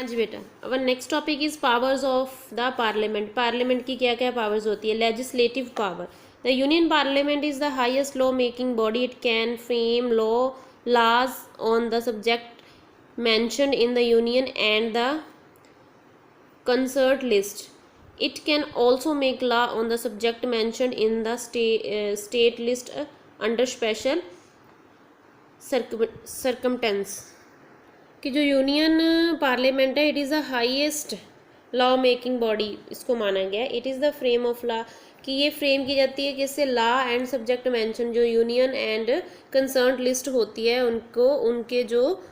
हाँ जी बेटा, our next topic is powers of the parliament. Parliament की क्या क्या पावर्स होती है? Legislative power. The union parliament is the highest law making body. It can frame laws on the subject mentioned in the union and the concert list. It can also make law on the subject mentioned in the state list under special circumstance. कि जो union parliament है, it is the highest law making body इसको माना गया है। It is the frame of law, कि ये frame की जाती है किससे? लॉ एंड सब्जेक्ट मेंशन, जो यूनियन एंड कंसर्न लिस्ट होती है उनको, उनके जो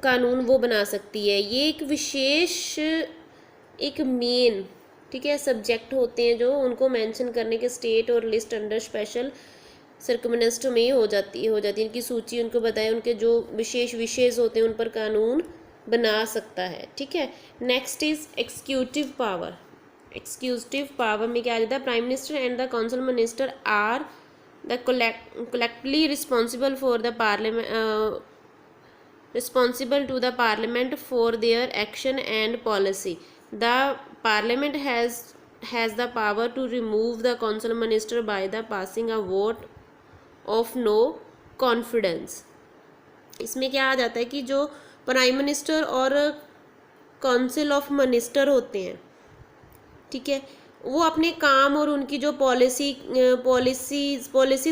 कानून वो बना सकती है। ये एक विशेष, एक मेन, ठीक है, सब्जेक्ट होते हैं जो उनको मेंशन करने के स्टेट और लिस्ट अंडर स्पेशल सर्कमनेस्ट में हो जाती है इनकी सूची उनको बताए, उनके जो विशेष विषय होते हैं उन पर कानून बना सकता है। ठीक है, next is executive power. Executive power में क्या आ जाता है? Prime minister and the council minister are the collectively responsible for the parliament, responsible to the parliament for their action and policy. The parliament has the power to remove the council minister by the passing a vote of no confidence. इसमें क्या आ जाता है कि जो prime minister और council of minister होते हैं, ठीक है, वो अपने काम और उनकी जो पॉलिसीज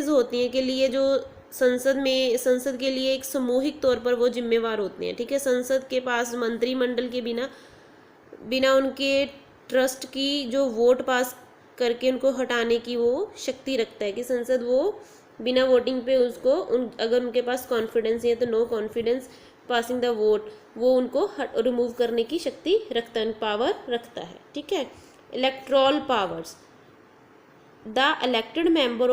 होती हैं के लिए जो संसद के लिए एक सामूहिक तौर पर वो जिम्मेवार होते हैं। ठीक है, संसद के पास मंत्रिमंडल के बिना उनके ट्रस्ट की जो वोट पास करके उनको हटाने की वो शक्ति रखता है, कि संसद वो बिना वोटिंग पे उसको अगर उनके पास कॉन्फिडेंस है तो no confidence passing the vote, वो उनको रिमूव करने की शक्ति रखता है, पावर रखता है। ठीक है, electoral powers. The elected member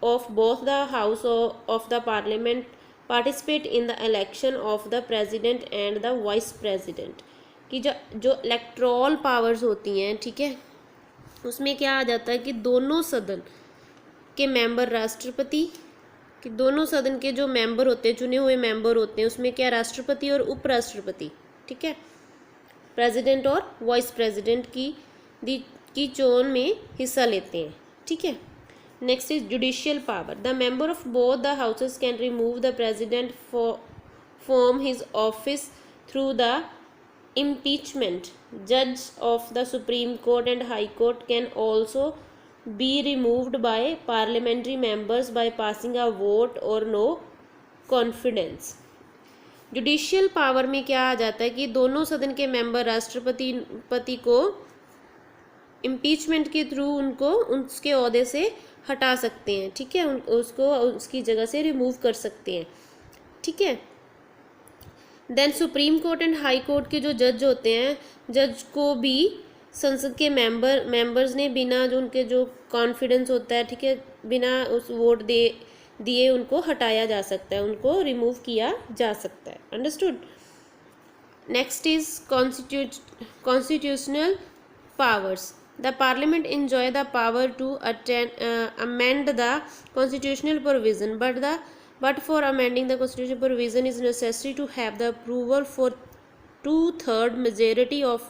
of both the house of the parliament participate in the election of the president and the vice president. कि जो इलेक्ट्रल पावर्स होती हैं, ठीक है, उसमें क्या आ जाता है कि दोनों सदन के मेंबर राष्ट्रपति, कि दोनों सदन के जो मेंबर होते हैं, चुने हुए मेंबर होते हैं, उसमें क्या राष्ट्रपति और उपराष्ट्रपति, ठीक है, प्रेसिडेंट और वाइस प्रेसिडेंट की चोन में हिस्सा लेते हैं। ठीक है, next is judicial power. The member of both the houses can remove the president from his office through the impeachment. जज of the supreme court and high court can also be removed by parliamentary members by passing a vote और no confidence. Judicial power में क्या आ जाता है कि दोनों सदन के मेंबर राष्ट्रपति को इम्पीचमेंट के थ्रू उनको उसके ओहदे से हटा सकते हैं। ठीक है, उसको उसकी जगह से रिमूव कर सकते हैं। ठीक है, then supreme court and high court के जो जज होते हैं, जज को भी संसद के मेंबर्स ने बिना जो उनके जो कॉन्फिडेंस होता है, ठीक है, बिना उस वोट दिए उनको हटाया जा सकता है, उनको रिमूव किया जा सकता है। Understood. Next is constitutional powers. The Parliament enjoy the power to amend the constitutional provision, but for amending the constitutional provision is necessary to have the approval for 2/3 majority of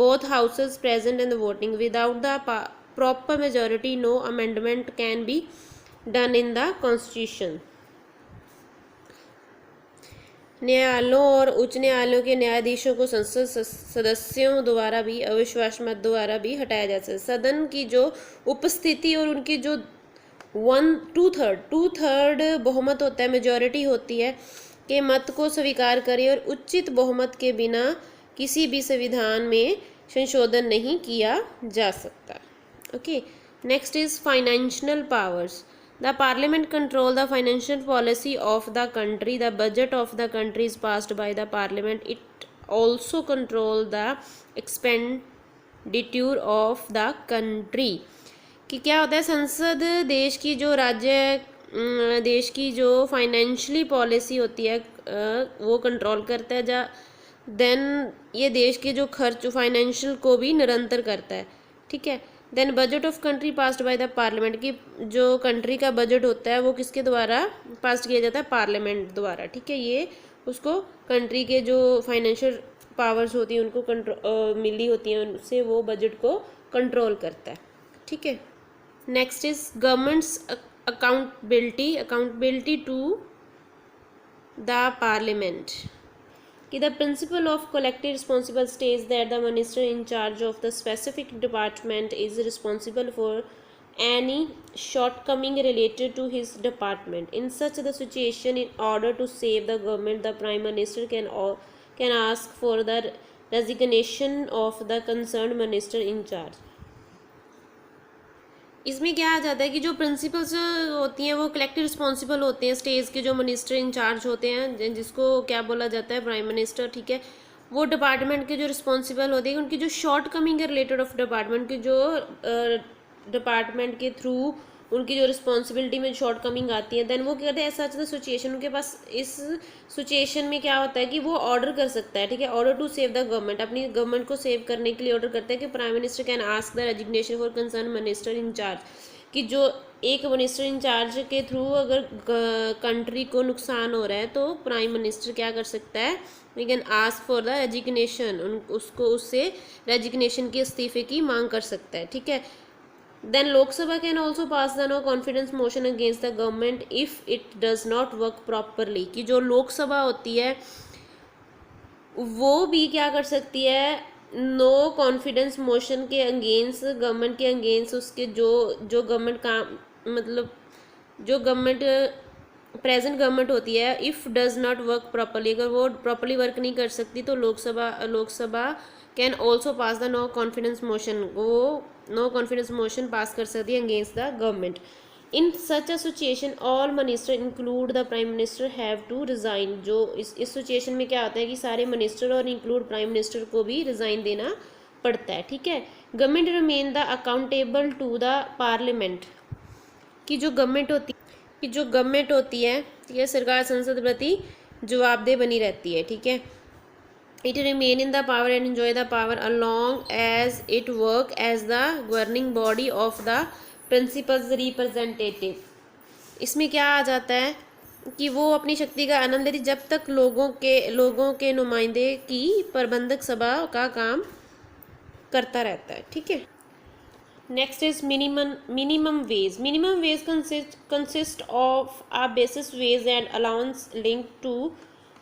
both houses present and voting. Without the proper majority, no amendment can be done in the constitution. न्यायालयों और उच्च न्यायालयों के न्यायाधीशों को संसद सदस्यों द्वारा भी अविश्वास मत द्वारा भी हटाया जा सकता है। सदन की जो उपस्थिति और उनकी जो 2/3 बहुमत होता है, मेजॉरिटी होती है, के मत को स्वीकार करे और उचित बहुमत के बिना किसी भी संविधान में संशोधन नहीं किया जा सकता। Okay, next is financial powers. The parliament control the financial policy of the country. The budget of the country is passed by the parliament. It also control the expenditure of the country. कि क्या होता है? संसद देश की जो financially policy होती है वो कंट्रोल करता है। देन ये देश के जो खर्च फाइनेंशियल को भी निरंतर करता है। ठीक है, then budget of country passed by the parliament, की जो कंट्री का बजट होता है वो किसके द्वारा पास किया जाता है? पार्लियामेंट द्वारा। ठीक है, ये उसको कंट्री के जो फाइनेंशियल पावर्स होती हैं उनको मिली होती हैं, उनसे वो बजट को कंट्रोल करता है। ठीक है, next is government's accountability to the parliament कि the principle of collective responsible states that the minister in charge of the specific department is responsible for any shortcoming related to his department. In such the situation, in order to save the government, the prime minister can ask for the resignation of the concerned minister in charge. इसमें क्या आ जाता है कि जो principles होती हैं वो कलेक्टिव रिस्पॉन्सिबल होते हैं, स्टेज के जो मिनिस्टर इंचार्ज होते हैं जिसको क्या बोला जाता है, प्राइम मिनिस्टर। ठीक है, वो डिपार्टमेंट के जो रिस्पॉन्सिबल होते हैं उनकी जो शॉर्ट कमिंग है रिलेटेड ऑफ डिपार्टमेंट की, जो डिपार्टमेंट के थ्रू उनकी जो रिस्पॉन्सिबिलिटी में शॉर्ट कमिंग आती है, देन वो क्या कहते हैं ऐसा अच्छा सिचुएशन उनके पास, इस सिचुएशन में क्या होता है कि वो ऑर्डर कर सकता है। ठीक है, order to save the government, अपनी गवर्नमेंट को सेव करने के लिए ऑर्डर करता है कि prime minister can ask the resignation for concern minister incharge, कि जो एक मिनिस्टर इंचार्ज के थ्रू अगर कंट्री को नुकसान हो रहा है तो प्राइम मिनिस्टर क्या कर सकता है, we can ask for the resignation, उसको उससे रेजिग्नेशन की इस्तीफे की मांग कर सकता है। ठीक है, then Lok Sabha can also pass the no confidence motion against the government if it does not work properly, कि जो लोक सभा होती है वो भी क्या कर सकती है, नो कॉन्फिडेंस मोशन के अगेंस्ट, गवर्नमेंट के अगेंस्ट, उसके जो गवर्नमेंट काम मतलब जो गवर्नमेंट प्रेजेंट गवर्नमेंट होती है, if does not work properly, अगर वो प्रॉपरली वर्क नहीं कर सकती तो Lok Sabha can also pass the no confidence motion, वो नो कॉन्फिडेंस मोशन पास कर सकती है against the government. In such a situation all minister include the prime minister have to resign, जो इस सिचुएशन में क्या होता है कि सारे मिनिस्टर और इंक्लूड प्राइम मिनिस्टर को भी रिज़ाइन देना पड़ता है। ठीक है, government remain the accountable to the parliament, की जो गवर्नमेंट होती है यह सरकार संसद प्रति जवाबदेह बनी रहती है। ठीक है, it remain in the power and enjoy the power along as it work as the governing body of the principal's representative। इसमें क्या आ जाता है कि वो अपनी शक्ति का आनंद लेती जब तक लोगों के नुमाइंदे की प्रबंधक सभा का काम करता रहता है। ठीक है, next is minimum wage. Minimum wage consist of a basis wage and allowance link to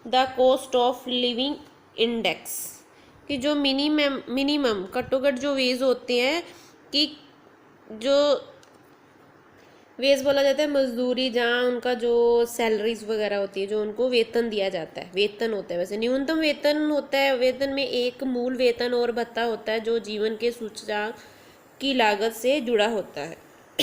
the cost of living index, कि जो मिनिमम घट्टोघट जो वेज होते हैं, कि जो वेज बोला जाता है मजदूरी, जहाँ उनका जो सैलरीज वगैरह होती है, जो उनको वेतन दिया जाता है, वेतन होता है, वैसे न्यूनतम वेतन होता है, वेतन में एक मूल वेतन और भत्ता होता है जो जीवन के सूचकांक की लागत से जुड़ा होता है।